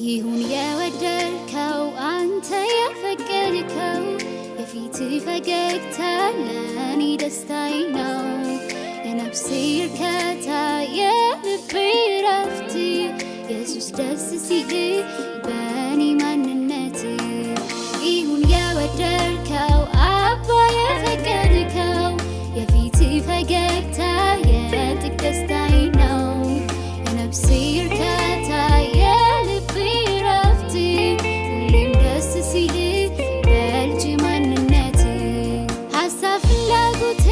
ይሁን የወደድከው አንተ የፈቀድከው የፊት ፈገግታ ለኔ ደስታዬ ነው። የነፍሴ እርካታ የልቤ ረፍት ኢየሱስ ደስ ሲል በኔ ማንነት። ይሁን የወደድከው አባ የፈቀድከው የፊት ፈገግታ የጥግ ደስታዬ ነው። የነፍሴ እርካታ የልቤ ረፍት ሁሌም ደስ ሲል በልጅ ማንነት። ሀሳብ ፍላጎቴ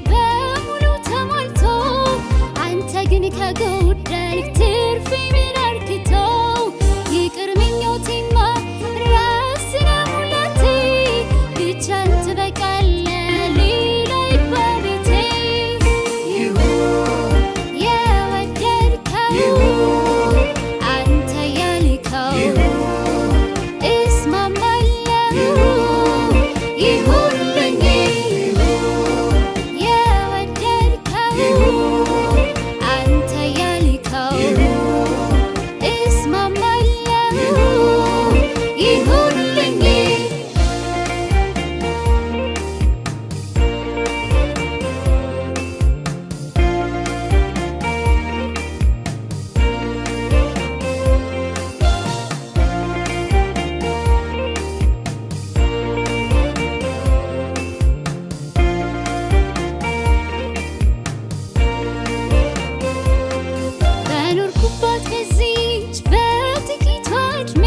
በሙሉ ተሟልቶ አንተ ግን ከጎደልክ ትርፌ ምን አርክቶ? ይቅር ምኞቴማ ራስን ሙላቴ ብቻን ትበቃለህ ሌላ ይግባቤቴ። አንተ ያልከው እስማማለሁ ይሁንልኝ። የወደድከው አንተ ያልከው እስማማለሁ ይሁንልኝ። በኖርኩባት በዚች በጥቂቷ ዕድሜ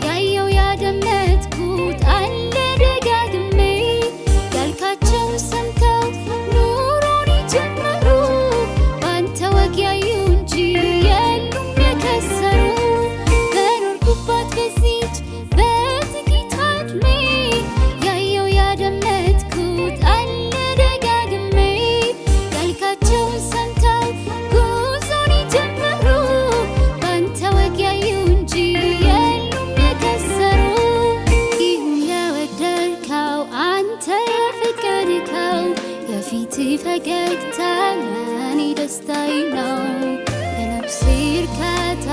ያየው ያደመጥኩት አለ ደጋግሜ። ያልካቸው ሰምተው ኑሮን የጀመሩ በአንተ ወግ ያዩ እንጂ የሉም የከሰሩ። በኖርኩባት በዚች በጥቂቷ ዕድሜ ያየው ያደመጥኩት አለ ደጋግሜ። ያልካቸው ሰምተው ጉዞን የጀመሩ በአንተ ወግ ያዩ እንጂ የሉም የከሰሩ። ይሁን የወደድከው አንተ የፈቀድከው የፊት ፈገግታ ለኔ ደስታዬ ነው። የነፍሴ እርካታ